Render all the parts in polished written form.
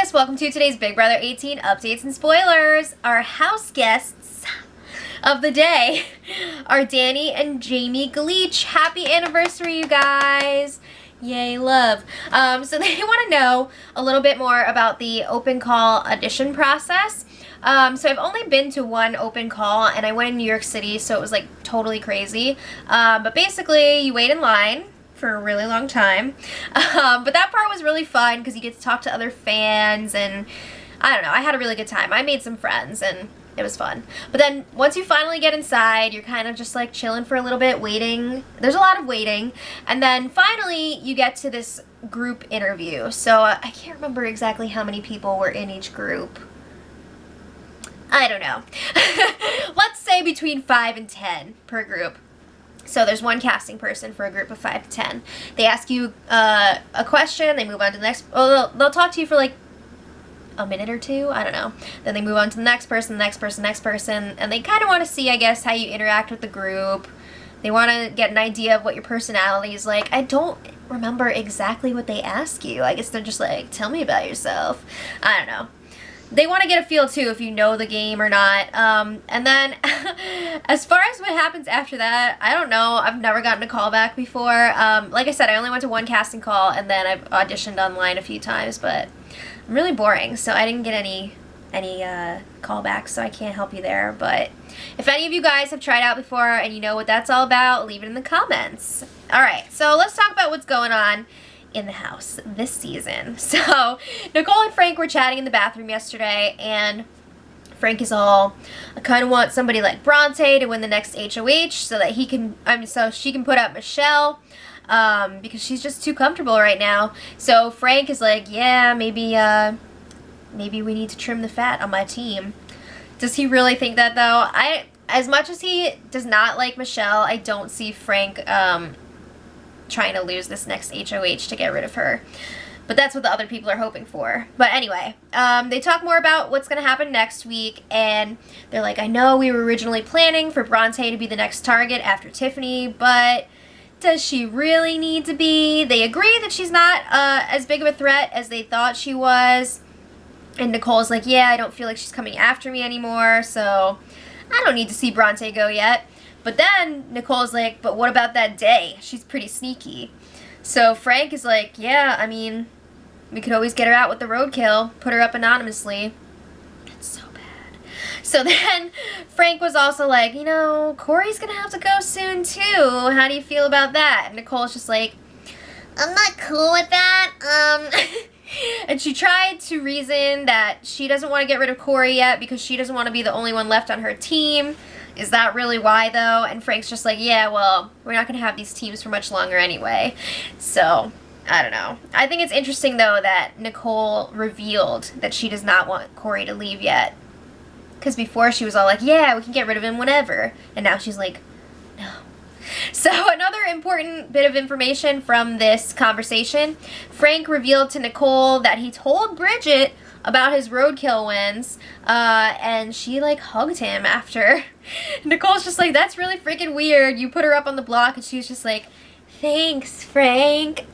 guys, welcome to today's Big Brother 18 updates and spoilers. Our house guests of the day are Danny and Jamie Gleech. Happy anniversary, you guys. Yay, love. So they want to know a little bit more about the open call audition process. So I've only been to one open call, and I went in New York City, so it was like totally crazy. But basically, you wait in line for a really long time. But that part was really fun because you get to talk to other fans, and I don't know, I had a really good time. I made some friends, and it was fun. But then once you finally get inside, you're kind of just like chilling for a little bit, waiting. There's a lot of waiting. And then finally you get to this group interview. So I can't remember exactly how many people were in each group. I don't know. Let's say between 5 and 10 per group. So there's one casting person for a group of 5 to 10. They ask you a question, they move on to the next. Well, they'll talk to you for like a minute or two, I don't know. Then they move on to the next person, next person, and they kind of want to see, I guess, how you interact with the group. They want to get an idea of what your personality is like. I don't remember exactly what they ask you. I guess they're just like, tell me about yourself. I don't know. They want to get a feel, too, if you know the game or not. And then, as far as what happens after that, I don't know. I've never gotten a call back before. Like I said, I only went to one casting call, and then I've auditioned online a few times, but I'm really boring, so I didn't get any callbacks, so I can't help you there. But if any of you guys have tried out before and you know what that's all about, leave it in the comments. Alright, so let's talk about what's going on in the house this season. So Nicole and Frank were chatting in the bathroom yesterday, and Frank is all, I kind of want somebody like Bronte to win the next HOH so that so she can put up Michelle, because she's just too comfortable right now. So Frank is like, yeah, maybe we need to trim the fat on my team. Does he really think that, though? As much as he does not like Michelle, I don't see Frank trying to lose this next HOH to get rid of her. But that's what the other people are hoping for. But anyway, they talk more about what's going to happen next week, and they're like, I know we were originally planning for Bronte to be the next target after Tiffany, but does she really need to be? They agree that she's not as big of a threat as they thought she was. And Nicole's like, yeah, I don't feel like she's coming after me anymore, so I don't need to see Bronte go yet. But then Nicole's like, but what about that day? She's pretty sneaky. So Frank is like, yeah, I mean, we could always get her out with the roadkill, put her up anonymously. That's so bad. So then Frank was also like, you know, Corey's gonna have to go soon too. How do you feel about that? And Nicole's just like, I'm not cool with that. And she tried to reason that she doesn't want to get rid of Corey yet because she doesn't want to be the only one left on her team. Is that really why, though? And Frank's just like, yeah, well, we're not going to have these teams for much longer anyway. So, I don't know. I think it's interesting, though, that Nicole revealed that she does not want Corey to leave yet. Because before she was all like, yeah, we can get rid of him whenever. And now she's like, no. So another important bit of information from this conversation, Frank revealed to Nicole that he told Bridget about his roadkill wins, and she like hugged him after. Nicole's just like, that's really freaking weird. You put her up on the block, and she's just like, thanks, Frank.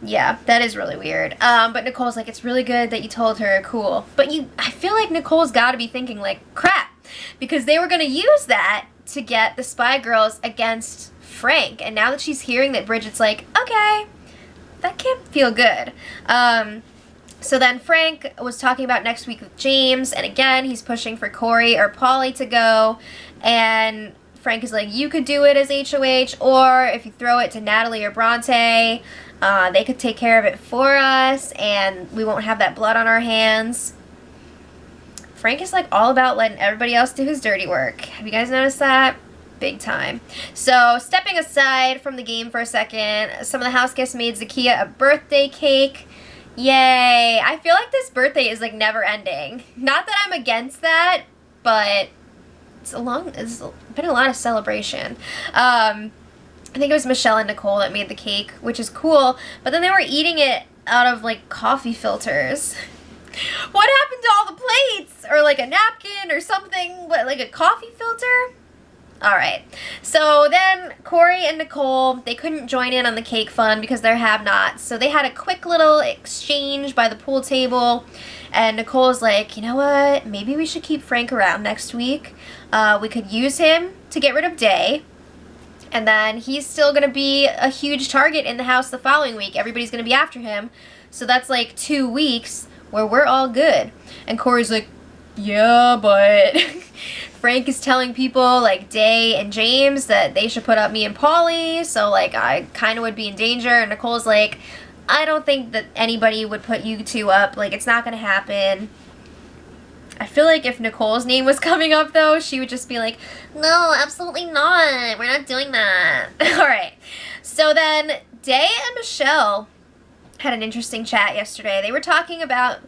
Yeah, that is really weird. But Nicole's like, it's really good that you told her, cool. But I feel like Nicole's got to be thinking like, crap, because they were going to use that to get the Spy Girls against Frank. And now that she's hearing that Bridget's like, okay, that can't feel good. So then Frank was talking about next week with James, and again, he's pushing for Corey or Pauly to go, and Frank is like, you could do it as HOH, or if you throw it to Natalie or Bronte, they could take care of it for us, and we won't have that blood on our hands. Frank is like all about letting everybody else do his dirty work. Have you guys noticed that? Big time. So, stepping aside from the game for a second, some of the house guests made Zakiya a birthday cake. Yay! I feel like this birthday is like never ending. Not that I'm against that, but it's been a lot of celebration. I think it was Michelle and Nicole that made the cake, which is cool, but then they were eating it out of like coffee filters. What happened to all the plates? Or like a napkin or something, like a coffee filter? Alright, so then Corey and Nicole, they couldn't join in on the cake fun because they're have-nots, so they had a quick little exchange by the pool table, and Nicole's like, you know what, maybe we should keep Frank around next week. We could use him to get rid of Day, and then he's still going to be a huge target in the house the following week. Everybody's going to be after him, so that's like 2 weeks where we're all good. And Corey's like, yeah, but Frank is telling people like Day and James that they should put up me and Paulie, so like I kind of would be in danger. And Nicole's like, I don't think that anybody would put you two up, like it's not gonna happen. I feel like if Nicole's name was coming up though, she would just be like, no, absolutely not, we're not doing that. Alright, so then Day and Michelle had an interesting chat yesterday. They were talking about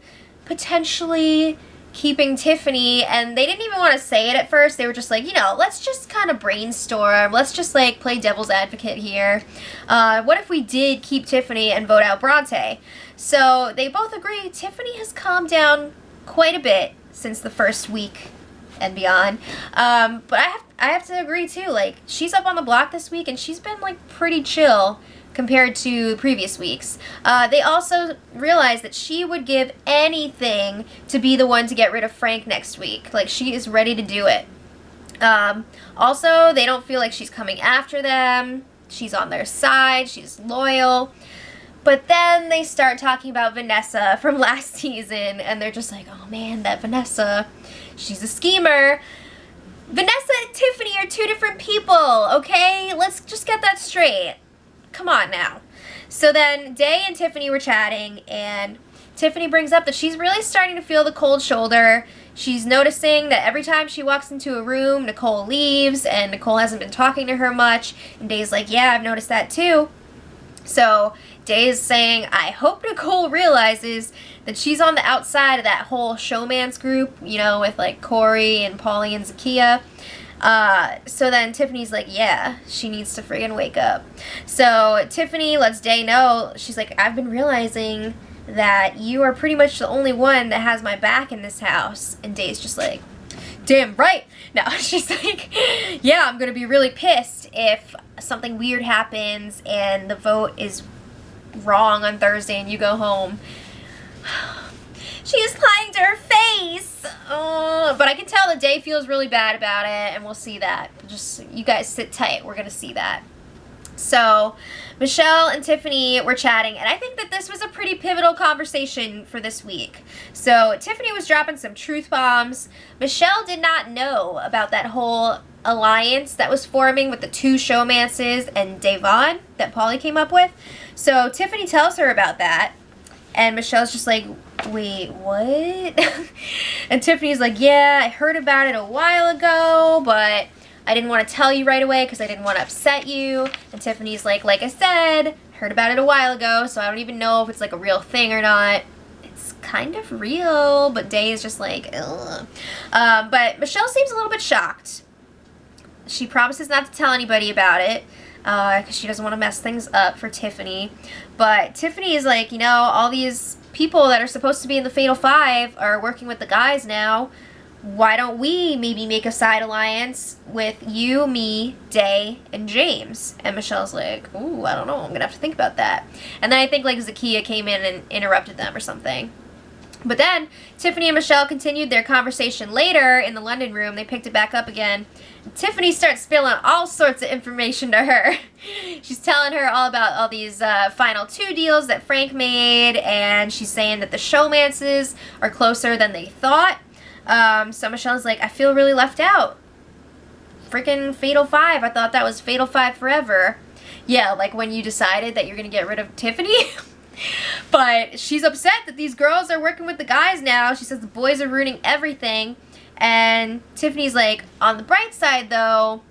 potentially keeping Tiffany, and they didn't even want to say it at first. They were just like, you know, let's just kind of brainstorm. Let's just like play devil's advocate here. What if we did keep Tiffany and vote out Bronte? So they both agree Tiffany has calmed down quite a bit since the first week and beyond. But I have to agree too. Like she's up on the block this week, and she's been like pretty chill compared to previous weeks. They also realized that she would give anything to be the one to get rid of Frank next week. Like, she is ready to do it. Also, they don't feel like she's coming after them. She's on their side. She's loyal. But then they start talking about Vanessa from last season, and they're just like, oh man, that Vanessa, she's a schemer. Vanessa and Tiffany are 2 different people, okay? Let's just get that straight. Come on now. So then Day and Tiffany were chatting, and Tiffany brings up that she's really starting to feel the cold shoulder. She's noticing that every time she walks into a room, Nicole leaves, and Nicole hasn't been talking to her much. And Day's like, yeah, I've noticed that too. So Day's saying, I hope Nicole realizes that she's on the outside of that whole showmance group, you know, with like Corey and Paulie and Zakiya. So then Tiffany's like, yeah, she needs to friggin' wake up. So Tiffany lets Day know, she's like, I've been realizing that you are pretty much the only one that has my back in this house. And Day's just like, damn right. No, she's like, yeah, I'm gonna be really pissed if something weird happens and the vote is wrong on Thursday and you go home. She is lying to her face. But I can tell that Day feels really bad about it, and we'll see that. Just, you guys sit tight. We're going to see that. So, Michelle and Tiffany were chatting, and I think that this was a pretty pivotal conversation for this week. So, Tiffany was dropping some truth bombs. Michelle did not know about that whole alliance that was forming with the 2 showmances and Davon that Paulie came up with. So, Tiffany tells her about that, and Michelle's just like, wait, what? And Tiffany's like, yeah, I heard about it a while ago, but I didn't want to tell you right away because I didn't want to upset you. And Tiffany's like I said, heard about it a while ago, so I don't even know if it's like a real thing or not. It's kind of real, but Day is just like, ugh. But Michelle seems a little bit shocked. She promises not to tell anybody about it because she doesn't want to mess things up for Tiffany. But Tiffany is like, you know, all these people that are supposed to be in the Fatal 5 are working with the guys now. Why don't we maybe make a side alliance with you, me, Day, and James? And Michelle's like, ooh, I don't know. I'm going to have to think about that. And then I think like Zakiya came in and interrupted them or something. But then Tiffany and Michelle continued their conversation later in the London room. They picked it back up again. Tiffany starts spilling all sorts of information to her. She's telling her all about all these final 2 deals that Frank made, and she's saying that the showmances are closer than they thought. So Michelle's like, I feel really left out. Freaking Fatal 5. I thought that was Fatal 5 forever. Yeah, like when you decided that you're going to get rid of Tiffany. But she's upset that these girls are working with the guys now. She says the boys are ruining everything. And Tiffany's like, on the bright side though,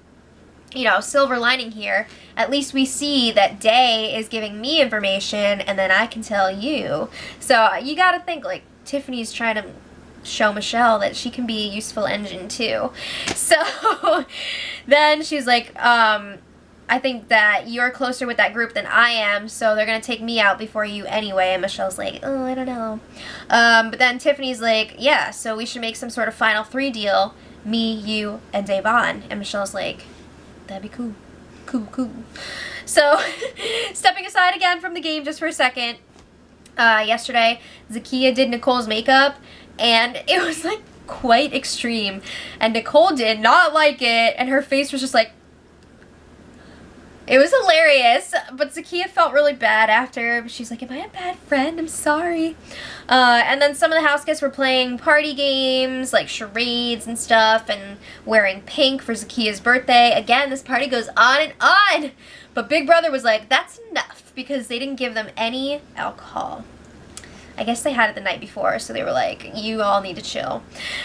you know, silver lining here, at least we see that Day is giving me information and then I can tell you. So you gotta think, like, Tiffany's trying to show Michelle that she can be a useful engine too. So then she's like, I think that you're closer with that group than I am, so they're going to take me out before you anyway. And Michelle's like, oh, I don't know. But then Tiffany's like, yeah, so we should make some sort of final 3 deal, me, you, and Davon. And Michelle's like, That'd be cool. Cool. So, stepping aside again from the game just for a second, yesterday, Zakiya did Nicole's makeup, and it was, like, quite extreme. And Nicole did not like it, and her face was just like... It was hilarious, but Zakiya felt really bad after. She's like, am I a bad friend? I'm sorry. And then some of the house guests were playing party games, like charades and stuff, and wearing pink for Zakiya's birthday. Again, this party goes on and on. But Big Brother was like, that's enough, because they didn't give them any alcohol. I guess they had it the night before, so they were like, you all need to chill.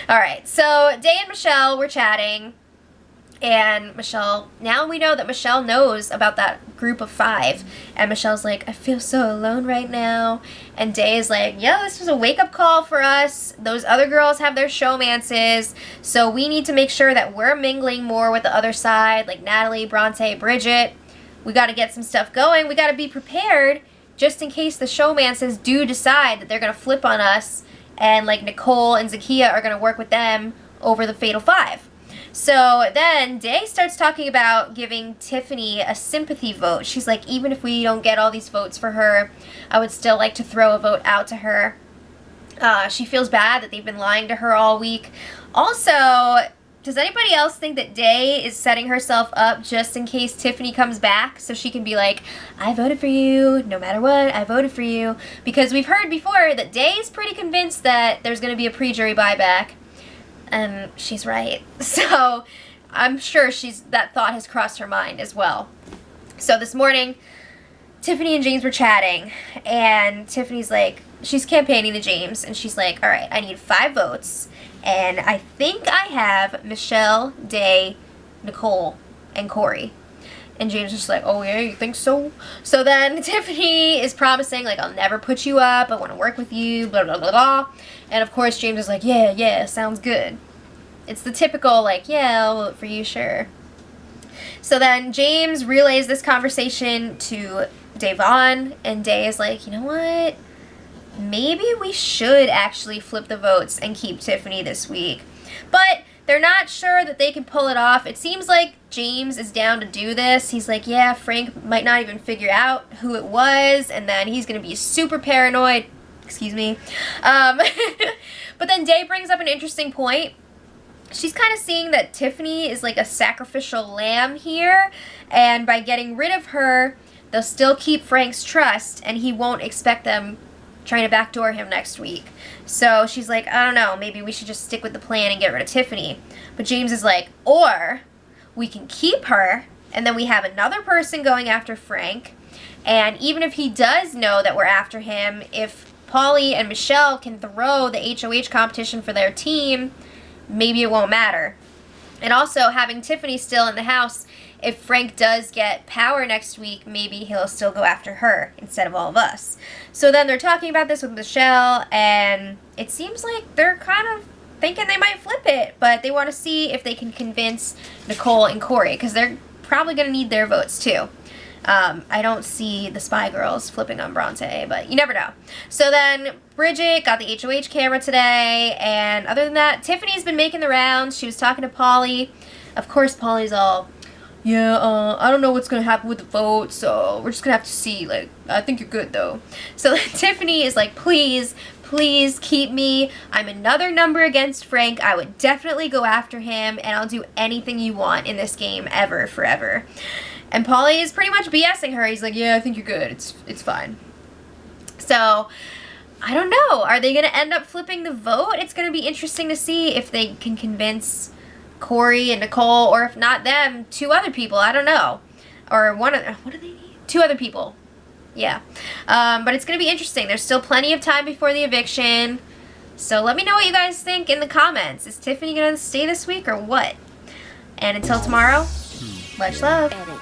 Alright, so Day and Michelle were chatting. And Michelle, now we know that Michelle knows about that group of 5. And Michelle's like, I feel so alone right now. And Day is like, yeah, this was a wake-up call for us. Those other girls have their showmances. So we need to make sure that we're mingling more with the other side, like Natalie, Bronte, Bridget. We got to get some stuff going. We got to be prepared just in case the showmances do decide that they're going to flip on us. And like Nicole and Zakiya are going to work with them over the Fatal 5. So then Day starts talking about giving Tiffany a sympathy vote. She's like, even if we don't get all these votes for her, I would still like to throw a vote out to her. She feels bad that they've been lying to her all week. Also, does anybody else think that Day is setting herself up just in case Tiffany comes back so she can be like, I voted for you, no matter what, I voted for you? Because we've heard before that Day's pretty convinced that there's going to be a pre-jury buyback. And she's right. So I'm sure that thought has crossed her mind as well. So this morning, Tiffany and James were chatting, and Tiffany's like, she's campaigning to James, and she's like, all right, I need 5 votes, and I think I have Michelle, Day, Nicole, and Corey. And James is just like, oh yeah, you think so? So then Tiffany is promising, like, I'll never put you up, I want to work with you, blah, blah, blah, blah. And of course James is like, yeah, sounds good. It's the typical, like, yeah, I'll vote for you, sure. So then James relays this conversation to Davon, and Day is like, you know what? Maybe we should actually flip the votes and keep Tiffany this week. But they're not sure that they can pull it off. It seems like James is down to do this. He's like, yeah, Frank might not even figure out who it was, and then he's going to be super paranoid. Excuse me. But then Day brings up an interesting point. She's kind of seeing that Tiffany is like a sacrificial lamb here, and by getting rid of her, they'll still keep Frank's trust, and he won't expect them trying to backdoor him next week. So she's like, I don't know, maybe we should just stick with the plan and get rid of Tiffany. But James is like, or we can keep her, and then we have another person going after Frank, and even if he does know that we're after him, if Paulie and Michelle can throw the HOH competition for their team, maybe it won't matter. And also, having Tiffany still in the house, if Frank does get power next week, maybe he'll still go after her instead of all of us. So then they're talking about this with Michelle, and it seems like they're kind of thinking they might flip it, but they want to see if they can convince Nicole and Corey, because they're probably going to need their votes too. I don't see the Spy Girls flipping on Bronte, but you never know. So then Bridget got the HOH camera today, and other than that, Tiffany's been making the rounds. She was talking to Paulie. Of course, Paulie's all, yeah, I don't know what's going to happen with the vote, so we're just going to have to see. Like, I think you're good, though. So Tiffany is like, please keep me. I'm another number against Frank. I would definitely go after him, and I'll do anything you want in this game ever, forever. And Paulie is pretty much BSing her. He's like, yeah, I think you're good. It's fine. So, I don't know. Are they going to end up flipping the vote? It's going to be interesting to see if they can convince Corey and Nicole, or if not them, 2 other people. I don't know. Or what do they need? 2 other people. Yeah. But it's going to be interesting. There's still plenty of time before the eviction. So let me know what you guys think in the comments. Is Tiffany going to stay this week or what? And until tomorrow, much love. Edit.